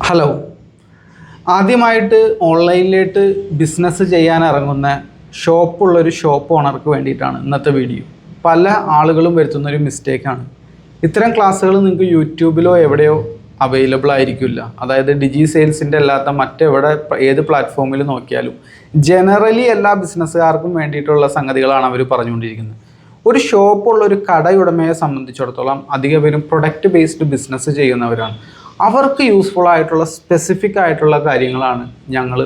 Hello. ആദ്യമായിട്ട് ഓൺലൈനിലേക്ക് business ചെയ്യാൻ ഇറങ്ങുന്ന ഷോപ്പുള്ളൊരു ഷോപ്പ് ഓണർക്ക് വേണ്ടിയിട്ടാണ് ഇന്നത്തെ വീഡിയോ. പല ആളുകളും വരുത്തുന്നൊരു മിസ്റ്റേക്കാണ്. ഇത്തരം ക്ലാസ്സുകൾ നിങ്ങൾക്ക് യൂട്യൂബിലോ എവിടെയോ അവൈലബിൾ ആയിരിക്കില്ല. അതായത് ഡിജി സെയിൽസിൻ്റെ അല്ലാത്ത മറ്റെവിടെ ഏത് പ്ലാറ്റ്ഫോമിൽ നോക്കിയാലും ജനറലി എല്ലാ ബിസിനസ്സുകാർക്കും വേണ്ടിയിട്ടുള്ള സംഗതികളാണ് അവർ പറഞ്ഞുകൊണ്ടിരിക്കുന്നത്. ഒരു ഷോപ്പുള്ള ഒരു കടയുടമയെ സംബന്ധിച്ചിടത്തോളം അധിക പേരും പ്രൊഡക്റ്റ് ബേസ്ഡ് ബിസിനസ് ചെയ്യുന്നവരാണ്. അവർക്ക് യൂസ്ഫുൾ ആയിട്ടുള്ള സ്പെസിഫിക് ആയിട്ടുള്ള കാര്യങ്ങളാണ് ഞങ്ങൾ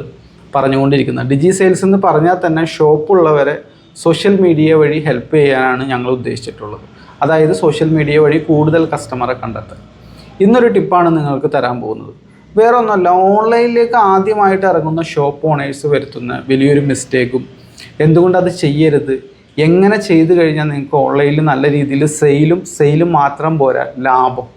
പറഞ്ഞുകൊണ്ടിരിക്കുന്നത്. ഡിജി സെയിൽസ് എന്ന് പറഞ്ഞാൽ തന്നെ ഷോപ്പുള്ളവരെ സോഷ്യൽ മീഡിയ വഴി ഹെൽപ്പ് ചെയ്യാനാണ് ഞങ്ങൾ ഉദ്ദേശിച്ചിട്ടുള്ളത്. അതായത് സോഷ്യൽ മീഡിയ വഴി കൂടുതൽ കസ്റ്റമറെ കണ്ടെത്താൻ. ഇന്നൊരു ടിപ്പാണ് നിങ്ങൾക്ക് തരാൻ പോകുന്നത്. വേറെ ഒന്നുമല്ല, ഓൺലൈനിലേക്ക് ആദ്യമായിട്ട് ഇറങ്ങുന്ന ഷോപ്പ് ഓണേഴ്സ് വരുത്തുന്ന വലിയൊരു മിസ്റ്റേക്കും, എന്തുകൊണ്ടത് ചെയ്യരുത്, എങ്ങനെ ചെയ്തു കഴിഞ്ഞാൽ നിങ്ങൾക്ക് ഓൺലൈനിൽ നല്ല രീതിയിൽ സെയിലും മാത്രം പോരാ, ലാഭം.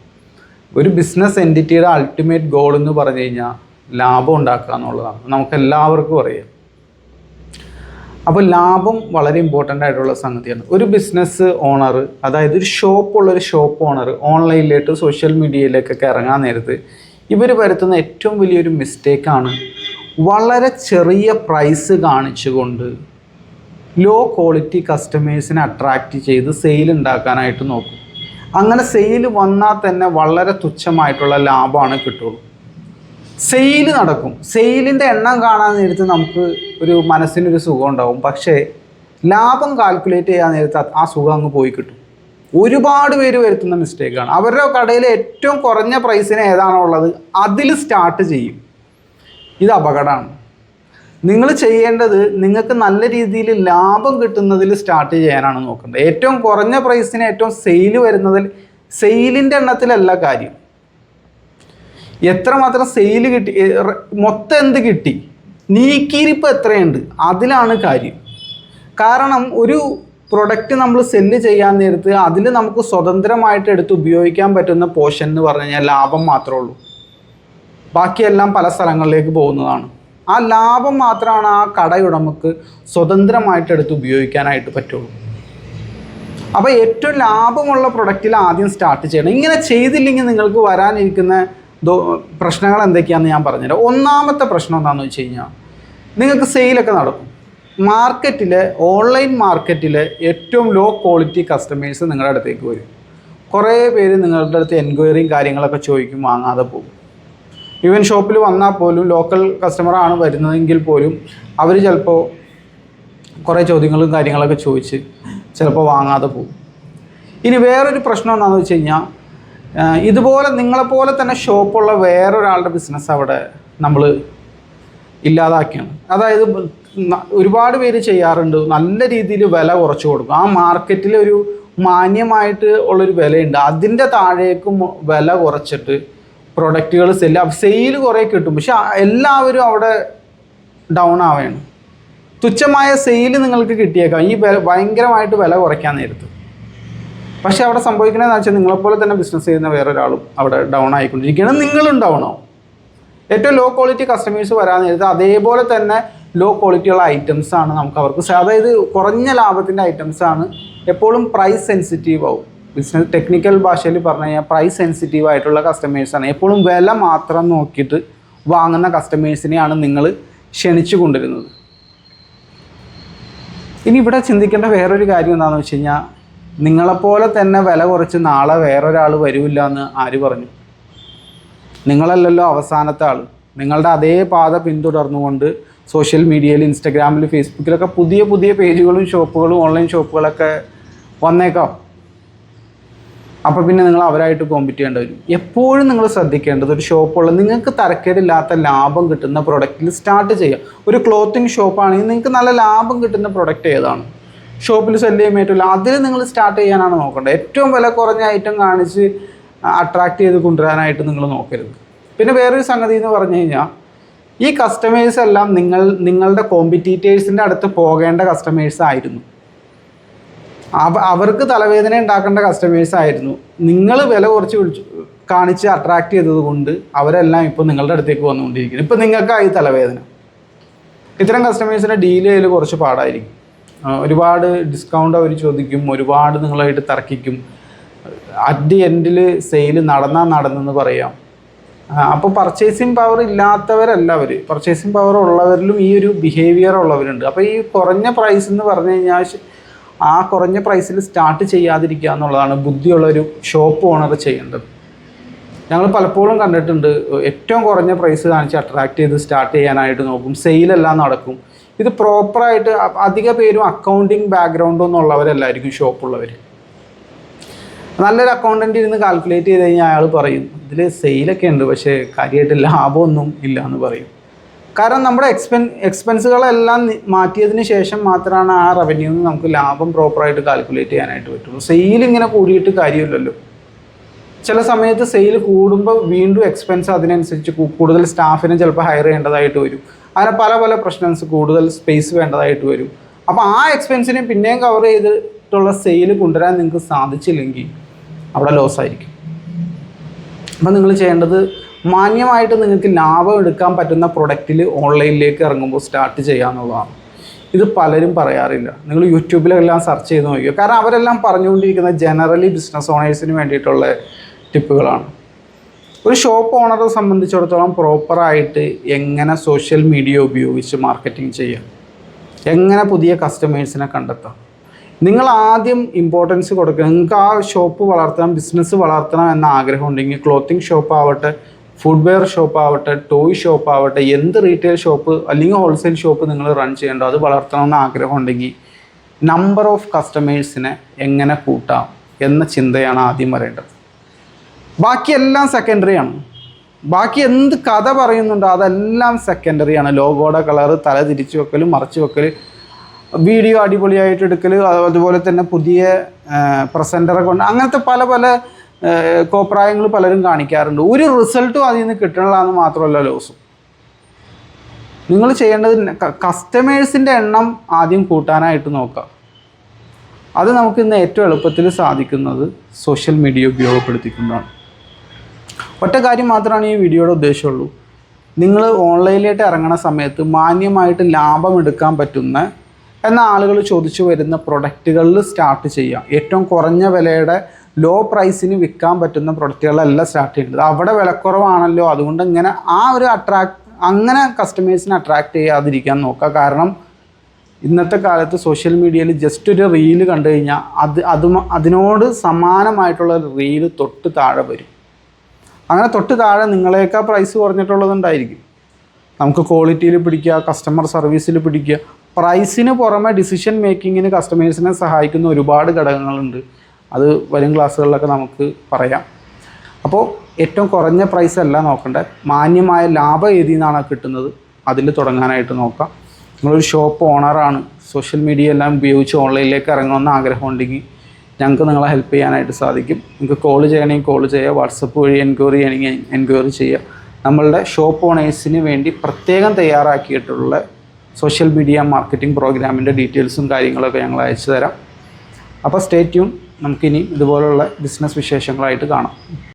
ഒരു ബിസിനസ് എൻറ്റിറ്റിയുടെ അൾട്ടിമേറ്റ് ഗോൾ എന്ന് പറഞ്ഞു കഴിഞ്ഞാൽ ലാഭം ഉണ്ടാക്കുക എന്നുള്ളതാണ്. നമുക്കെല്ലാവർക്കും അറിയാം. അപ്പോൾ ലാഭം വളരെ ഇമ്പോർട്ടൻ്റ് ആയിട്ടുള്ള സംഗതിയാണ്. ഒരു ബിസിനസ് ഓണർ, അതായത് ഒരു ഷോപ്പുള്ളൊരു ഷോപ്പ് ഓണർ ഓൺലൈനിലേക്ക് സോഷ്യൽ മീഡിയയിലേക്കൊക്കെ ഇറങ്ങാൻ നേരത്ത് ഇവർ വരുത്തുന്ന ഏറ്റവും വലിയൊരു മിസ്റ്റേക്കാണ് വളരെ ചെറിയ പ്രൈസ് കാണിച്ചുകൊണ്ട് ലോ ക്വാളിറ്റി കസ്റ്റമേഴ്സിനെ അട്രാക്റ്റ് ചെയ്ത് സെയിൽ ഉണ്ടാക്കാനായിട്ട് നോക്കും. അങ്ങനെ സെയിൽ വന്നാൽ തന്നെ വളരെ തുച്ഛമായിട്ടുള്ള ലാഭമാണ് കിട്ടുള്ളൂ. സെയിൽ നടക്കും, സെയിലിൻ്റെ എണ്ണം കാണാൻ നേരത്ത് നമുക്ക് ഒരു മനസ്സിനൊരു സുഖം ഉണ്ടാവും. പക്ഷേ ലാഭം കാൽക്കുലേറ്റ് ചെയ്യാൻ നേരത്ത് ആ സുഖം അങ്ങ് പോയി കിട്ടും. ഒരുപാട് പേര് വരുത്തുന്ന മിസ്റ്റേക്കാണ്. അവരുടെ കടയിൽ ഏറ്റവും കുറഞ്ഞ പ്രൈസിന് ഏതാണോ ഉള്ളത് അതിൽ സ്റ്റാർട്ട് ചെയ്യും. ഇത് അപകടമാണ്. നിങ്ങൾ ചെയ്യേണ്ടത് നിങ്ങൾക്ക് നല്ല രീതിയിൽ ലാഭം കിട്ടുന്നതിൽ സ്റ്റാർട്ട് ചെയ്യാനാണ് നോക്കേണ്ടത്. ഏറ്റവും കുറഞ്ഞ പ്രൈസിന് ഏറ്റവും സെയിൽ വരുന്നതിൽ, സെയിലിൻ്റെ എണ്ണത്തിലല്ല കാര്യം. എത്രമാത്രം സെയിൽ കിട്ടി, മൊത്തം എന്ത് കിട്ടി, നീക്കിയിരിപ്പ് എത്രയുണ്ട്, അതിലാണ് കാര്യം. കാരണം ഒരു പ്രൊഡക്റ്റ് നമ്മൾ സെല്ല് ചെയ്യാൻ നേരത്ത് അതിൽ നമുക്ക് സ്വതന്ത്രമായിട്ട് എടുത്ത് ഉപയോഗിക്കാൻ പറ്റുന്ന പോർഷൻ എന്ന് പറഞ്ഞു കഴിഞ്ഞാൽ ലാഭം മാത്രമേ ഉള്ളൂ. ബാക്കിയെല്ലാം പല സ്ഥലങ്ങളിലേക്ക് പോകുന്നതാണ്. ആ ലാഭം മാത്രമാണ് ആ കടയുടമക്ക് സ്വതന്ത്രമായിട്ട് എടുത്ത് ഉപയോഗിക്കാനായിട്ട് പറ്റുള്ളൂ. അപ്പോൾ ഏറ്റവും ലാഭമുള്ള പ്രൊഡക്റ്റിൽ ആദ്യം സ്റ്റാർട്ട് ചെയ്യണം. ഇങ്ങനെ ചെയ്തില്ലെങ്കിൽ നിങ്ങൾക്ക് വരാനിരിക്കുന്ന പ്രശ്നങ്ങൾ എന്തൊക്കെയാണെന്ന് ഞാൻ പറഞ്ഞുതരാം. ഒന്നാമത്തെ പ്രശ്നം എന്താണെന്ന് വെച്ച് കഴിഞ്ഞാൽ, നിങ്ങൾക്ക് സെയിലൊക്കെ നടക്കും. ഓൺലൈൻ മാർക്കറ്റിലെ ഏറ്റവും ലോ ക്വാളിറ്റി കസ്റ്റമേഴ്സ് നിങ്ങളുടെ അടുത്തേക്ക് വരും. കുറേ പേര് നിങ്ങളുടെ അടുത്ത് എൻക്വയറിയും കാര്യങ്ങളൊക്കെ ചോദിക്കും, വാങ്ങാതെ പോകും. ഈവൻ ഷോപ്പിൽ വന്നാൽ പോലും ലോക്കൽ കസ്റ്റമറാണ് വരുന്നതെങ്കിൽ പോലും അവർ ചിലപ്പോൾ കുറേ ചോദ്യങ്ങളും കാര്യങ്ങളൊക്കെ ചോദിച്ച് ചിലപ്പോൾ വാങ്ങാതെ പോകും. ഇനി വേറൊരു പ്രശ്നം എന്താണെന്ന് വെച്ച് കഴിഞ്ഞാൽ, ഇതുപോലെ നിങ്ങളെപ്പോലെ തന്നെ ഷോപ്പുള്ള വേറൊരാളുടെ ബിസിനസ് അവിടെ നമ്മൾ ഇല്ലാതാക്കിയാണ്. അതായത് ഒരുപാട് പേര് ചെയ്യാറുണ്ട്, നല്ല രീതിയിൽ വില കുറച്ച് കൊടുക്കും. ആ മാർക്കറ്റിൽ ഒരു മാന്യമായിട്ട് ഉള്ളൊരു വിലയുണ്ട്, അതിൻ്റെ താഴേക്കും വില കുറച്ചിട്ട് പ്രൊഡക്റ്റുകൾ സെയിൽ കുറേ കിട്ടും. പക്ഷെ എല്ലാവരും അവിടെ ഡൗൺ ആവുകയാണ്. തുച്ഛമായ സെയിൽ നിങ്ങൾക്ക് കിട്ടിയേക്കാം ഈ ഭയങ്കരമായിട്ട് വില കുറയ്ക്കാൻ നേരത്ത്. പക്ഷെ അവിടെ സംഭവിക്കണമെന്ന് വെച്ചാൽ നിങ്ങളെപ്പോലെ തന്നെ ബിസിനസ് ചെയ്യുന്ന വേറൊരാളും അവിടെ ഡൗൺ ആയിക്കൊണ്ടിരിക്കുകയാണ്, നിങ്ങളും ഡൗൺ ആവും. ഏറ്റവും ലോ ക്വാളിറ്റി കസ്റ്റമേഴ്സ് വരാൻ നേരത്ത് അതേപോലെ തന്നെ ലോ ക്വാളിറ്റിയുള്ള ഐറ്റംസാണ് നമുക്ക് അവർക്ക്, അതായത് കുറഞ്ഞ ലാഭത്തിൻ്റെ ഐറ്റംസാണ്. എപ്പോഴും പ്രൈസ് സെൻസിറ്റീവ് ആവും. ബിസിനസ് ടെക്നിക്കൽ ഭാഷയിൽ പറഞ്ഞു കഴിഞ്ഞാൽ പ്രൈസ് സെൻസിറ്റീവ് ആയിട്ടുള്ള കസ്റ്റമേഴ്സാണ്. എപ്പോഴും വില മാത്രം നോക്കിയിട്ട് വാങ്ങുന്ന കസ്റ്റമേഴ്സിനെയാണ് നിങ്ങൾ ക്ഷണിച്ചു കൊണ്ടിരുന്നത്. ഇനി ഇവിടെ ചിന്തിക്കേണ്ട വേറൊരു കാര്യം എന്താണെന്ന് വെച്ച് കഴിഞ്ഞാൽ, നിങ്ങളെപ്പോലെ തന്നെ വില കുറച്ച് നാളെ വേറൊരാൾ വരില്ല എന്ന് ആര് പറഞ്ഞു? നിങ്ങളല്ലല്ലോ അവസാനത്തെ ആൾ. നിങ്ങളുടെ അതേ പാത പിന്തുടർന്നുകൊണ്ട് സോഷ്യൽ മീഡിയയിൽ, ഇൻസ്റ്റഗ്രാമിൽ, ഫേസ്ബുക്കിലൊക്കെ പുതിയ പുതിയ പേജുകളും ഷോപ്പുകളും ഓൺലൈൻ ഷോപ്പുകളൊക്കെ വന്നേക്കാം. അപ്പോൾ പിന്നെ നിങ്ങൾ അവരായിട്ട് കോമ്പറ്റ് ചെയ്യേണ്ടി വരും. എപ്പോഴും നിങ്ങൾ ശ്രദ്ധിക്കേണ്ടത്, ഒരു ഷോപ്പുള്ള നിങ്ങൾക്ക് തരക്കേടില്ലാത്ത ലാഭം കിട്ടുന്ന പ്രൊഡക്റ്റിൽ സ്റ്റാർട്ട് ചെയ്യുക. ഒരു ക്ലോത്തിങ് ഷോപ്പാണെങ്കിൽ നിങ്ങൾക്ക് നല്ല ലാഭം കിട്ടുന്ന പ്രൊഡക്റ്റ് ഏതാണ് ഷോപ്പിൽ സെല് ചെയ്യാൻ പറ്റില്ല, അതിൽ നിങ്ങൾ സ്റ്റാർട്ട് ചെയ്യാനാണ് നോക്കേണ്ടത്. ഏറ്റവും വില കുറഞ്ഞ ഐറ്റം കാണിച്ച് അട്രാക്റ്റ് ചെയ്ത് കൊണ്ടുവരാനായിട്ട് നിങ്ങൾ നോക്കരുത്. പിന്നെ വേറൊരു സംഗതി എന്ന് പറഞ്ഞു കഴിഞ്ഞാൽ, ഈ കസ്റ്റമേഴ്സ് എല്ലാം നിങ്ങളുടെ കോമ്പറ്റീറ്റേഴ്സിൻ്റെ അടുത്ത് പോകേണ്ട കസ്റ്റമേഴ്സ് ആയിരുന്നു. അവർക്ക് തലവേദന ഉണ്ടാക്കേണ്ട കസ്റ്റമേഴ്സ് ആയിരുന്നു. നിങ്ങൾ വില കുറച്ച് കാണിച്ച് അട്രാക്റ്റ് ചെയ്തത് കൊണ്ട് അവരെല്ലാം ഇപ്പോൾ നിങ്ങളുടെ അടുത്തേക്ക് വന്നുകൊണ്ടിരിക്കുന്നു. ഇപ്പോൾ നിങ്ങൾക്കായി തലവേദന. ഇത്തരം കസ്റ്റമേഴ്സിനെ ഡീൽ ചെയ്യൽ കുറച്ച് പാടായിരിക്കും. ഒരുപാട് ഡിസ്കൗണ്ട് അവർ ചോദിക്കും, ഒരുപാട് നിങ്ങളായിട്ട് തർക്കിക്കും. അറ്റ് ദി എൻഡിൽ സെയിൽ നടന്നെന്ന് പറയാം. അപ്പോൾ പർച്ചേസിങ് പവർ ഇല്ലാത്തവരല്ല അവർ, പർച്ചേസിങ് പവർ ഉള്ളവരിലും ഈ ഒരു ബിഹേവിയർ ഉള്ളവരുണ്ട്. അപ്പോൾ ഈ കുറഞ്ഞ പ്രൈസ് എന്ന് പറഞ്ഞു കഴിഞ്ഞാൽ ആ കുറഞ്ഞ പ്രൈസിൽ സ്റ്റാർട്ട് ചെയ്യാതിരിക്കുക എന്നുള്ളതാണ് ബുദ്ധിയുള്ളൊരു ഷോപ്പ് ഓണർ ചെയ്യേണ്ടത്. ഞങ്ങൾ പലപ്പോഴും കണ്ടിട്ടുണ്ട്, ഏറ്റവും കുറഞ്ഞ പ്രൈസ് കാണിച്ച് അട്രാക്ട് ചെയ്ത് സ്റ്റാർട്ട് ചെയ്യാനായിട്ട് നോക്കും, സെയിലെല്ലാം നടക്കും. ഇത് പ്രോപ്പറായിട്ട് അധിക പേരും അക്കൗണ്ടിങ് ബാക്ക്ഗ്രൗണ്ടൊന്നും ഉള്ളവരല്ലായിരിക്കും ഷോപ്പുള്ളവർ. നല്ലൊരു അക്കൗണ്ടൻ്റ് ഇരുന്ന് കാൽക്കുലേറ്റ് ചെയ്ത് കഴിഞ്ഞാൽ അയാൾ പറയും ഇതിൽ സെയിലൊക്കെ ഉണ്ട്, പക്ഷേ കാര്യമായിട്ട് ലാഭമൊന്നും ഇല്ല എന്ന് പറയും. കാരണം നമ്മുടെ എക്സ്പെൻസുകളെല്ലാം മാറ്റിയതിന് ശേഷം മാത്രമാണ് ആ റവന്യൂന്ന് നമുക്ക് ലാഭം പ്രോപ്പറായിട്ട് കാൽക്കുലേറ്റ് ചെയ്യാനായിട്ട് പറ്റുള്ളൂ. സെയിൽ ഇങ്ങനെ കൂടിയിട്ട് കാര്യമില്ലല്ലോ. ചില സമയത്ത് സെയിൽ കൂടുമ്പോൾ വീണ്ടും എക്സ്പെൻസ് അതിനനുസരിച്ച് കൂടുതൽ സ്റ്റാഫിനെ ചിലപ്പോൾ ഹയർ ചെയ്യേണ്ടതായിട്ട് വരും. അങ്ങനെ പല പല പ്രശ്നംസ്, കൂടുതൽ സ്പേസ് വേണ്ടതായിട്ട് വരും. അപ്പോൾ ആ എക്സ്പെൻസിനെ പിന്നെയും കവർ ചെയ്തിട്ടുള്ള സെയിൽ കൊണ്ടുവരാൻ നിങ്ങൾക്ക് സാധിച്ചില്ലെങ്കിൽ അവിടെ ലോസ് ആയിരിക്കും. അപ്പോൾ നിങ്ങൾ ചെയ്യേണ്ടത് മാന്യമായിട്ട് നിങ്ങൾക്ക് ലാഭം എടുക്കാൻ പറ്റുന്ന പ്രൊഡക്റ്റിൽ ഓൺലൈനിലേക്ക് ഇറങ്ങുമ്പോൾ സ്റ്റാർട്ട് ചെയ്യാന്നുള്ളതാണ്. ഇത് പലരും പറയാറില്ല. നിങ്ങൾ യൂട്യൂബിലെല്ലാം സെർച്ച് ചെയ്ത് നോക്കിയോ, കാരണം അവരെല്ലാം പറഞ്ഞുകൊണ്ടിരിക്കുന്ന ജനറലി ബിസിനസ് ഓണേഴ്സിന് വേണ്ടിയിട്ടുള്ള ടിപ്പുകളാണ്. ഒരു ഷോപ്പ് ഓണറെ സംബന്ധിച്ചിടത്തോളം പ്രോപ്പറായിട്ട് എങ്ങനെ സോഷ്യൽ മീഡിയ ഉപയോഗിച്ച് മാർക്കറ്റിംഗ് ചെയ്യാം, എങ്ങനെ പുതിയ കസ്റ്റമേഴ്സിനെ കണ്ടെത്താം, നിങ്ങൾ ആദ്യം ഇമ്പോർട്ടൻസ് കൊടുക്കുക. നിങ്ങൾക്ക് ആ ഷോപ്പ് വളർത്തണം, ബിസിനസ് വളർത്തണം എന്ന ആഗ്രഹം ഉണ്ടെങ്കിൽ ക്ലോത്തിങ് ഷോപ്പ് ആവട്ടെ, ഫുഡ്വെയർ ഷോപ്പ് ആവട്ടെ, ടോയ് ഷോപ്പ് ആവട്ടെ, എന്ത് റീറ്റെയിൽ ഷോപ്പ് അല്ലെങ്കിൽ ഹോൾസെയിൽ ഷോപ്പ് നിങ്ങൾ റൺ ചെയ്യേണ്ടോ അത് വളർത്തണമെന്ന് ആഗ്രഹം ഉണ്ടെങ്കിൽ നമ്പർ ഓഫ് കസ്റ്റമേഴ്സിനെ എങ്ങനെ കൂട്ടാം എന്ന ചിന്തയാണ് ആദ്യം വരേണ്ടത്. ബാക്കിയെല്ലാം സെക്കൻഡറിയാണ്. ബാക്കി എന്ത് കഥ പറയുന്നുണ്ടോ അതെല്ലാം സെക്കൻഡറിയാണ്. ലോഗോയുടെ കളറ്, തല തിരിച്ചു വെക്കൽ, മറച്ചു വെക്കൽ, വീഡിയോ അടിപൊളിയായിട്ട് എടുക്കൽ, അതുപോലെ തന്നെ പുതിയ പ്രസൻറ്ററെ കൊണ്ട്, അങ്ങനത്തെ പല പല കോപ്രായങ്ങൾ പലരും കാണിക്കാറുണ്ട്. ഒരു റിസൾട്ടും അതിൽ നിന്ന് കിട്ടണമെന്ന് മാത്രമല്ല ലോസും. നിങ്ങൾ ചെയ്യേണ്ടത് കസ്റ്റമേഴ്സിൻ്റെ എണ്ണം ആദ്യം കൂട്ടാനായിട്ട് നോക്കുക. അത് നമുക്ക് ഇന്ന് ഏറ്റവും എളുപ്പത്തിൽ സാധിക്കുന്നത് സോഷ്യൽ മീഡിയ ഉപയോഗപ്പെടുത്തിക്കൊണ്ടാണ്. ഒറ്റ കാര്യം മാത്രമാണ് ഈ വീഡിയോയുടെ ഉദ്ദേശമുള്ളൂ. നിങ്ങൾ ഓൺലൈനിലേക്ക് ഇറങ്ങുന്ന സമയത്ത് മാന്യമായിട്ട് ലാഭം എടുക്കാൻ പറ്റുന്ന എന്ന ആളുകൾ ചോദിച്ചു വരുന്ന പ്രൊഡക്റ്റുകളിൽ സ്റ്റാർട്ട് ചെയ്യാം. ഏറ്റവും കുറഞ്ഞ വിലയുടെ ലോ പ്രൈസിന് വിൽക്കാൻ പറ്റുന്ന പ്രൊഡക്റ്റുകളല്ല സ്റ്റാർട്ട് ചെയ്യേണ്ടത്. അവിടെ വിലക്കുറവാണല്ലോ, അതുകൊണ്ട് ഇങ്ങനെ ആ ഒരു അങ്ങനെ കസ്റ്റമേഴ്സിനെ അട്രാക്റ്റ് ചെയ്യാതിരിക്കാൻ നോക്കുക. കാരണം ഇന്നത്തെ കാലത്ത് സോഷ്യൽ മീഡിയയിൽ ജസ്റ്റ് ഒരു റീല് കണ്ടു കഴിഞ്ഞാൽ അതിനോട് സമാനമായിട്ടുള്ള റീല് തൊട്ട് താഴെ വരും. അങ്ങനെ തൊട്ട് താഴെ നിങ്ങളേക്കാൾ പ്രൈസ് കുറഞ്ഞിട്ടുള്ളതുണ്ടായിരിക്കും. നമുക്ക് ക്വാളിറ്റിയിൽ പിടിക്കുക, കസ്റ്റമർ സർവീസിൽ പിടിക്കുക. പ്രൈസിന് പുറമെ ഡിസിഷൻ മേക്കിങ്ങിന് കസ്റ്റമേഴ്സിനെ സഹായിക്കുന്ന ഒരുപാട് ഘടകങ്ങളുണ്ട്. അത് വരും ക്ലാസ്സുകളിലൊക്കെ നമുക്ക് പറയാം. അപ്പോൾ ഏറ്റവും കുറഞ്ഞ പ്രൈസ് അല്ല നോക്കേണ്ടത്, മാന്യമായ ലാഭം ഏതിൽ നിന്നാണ് കിട്ടുന്നത് അതിൽ തുടങ്ങാനായിട്ട് നോക്കാം. നിങ്ങളൊരു ഷോപ്പ് ഓണറാണ്, സോഷ്യൽ മീഡിയ എല്ലാം ഉപയോഗിച്ച് ഓൺലൈനിലേക്ക് ഇറങ്ങുമെന്ന് ആഗ്രഹം ഉണ്ടെങ്കിൽ ഞങ്ങൾക്ക് നിങ്ങളെ ഹെൽപ്പ് ചെയ്യാനായിട്ട് സാധിക്കും. നിങ്ങൾക്ക് കോൾ ചെയ്യണമെങ്കിൽ കോൾ ചെയ്യുക, വാട്സപ്പ് വഴി എൻക്വയറി ചെയ്യണമെങ്കിൽ എൻക്വയറി ചെയ്യുക. നമ്മളുടെ ഷോപ്പ് ഓണേഴ്സിന് വേണ്ടി പ്രത്യേകം തയ്യാറാക്കിയിട്ടുള്ള സോഷ്യൽ മീഡിയ മാർക്കറ്റിംഗ് പ്രോഗ്രാമിൻ്റെ ഡീറ്റെയിൽസും കാര്യങ്ങളൊക്കെ ഞങ്ങൾ അയച്ചു തരാം. അപ്പോൾ സ്റ്റേ ട്യൂൺ. നമുക്കിനി ഇതുപോലുള്ള ബിസിനസ് വിശേഷങ്ങളായിട്ട് കാണാം.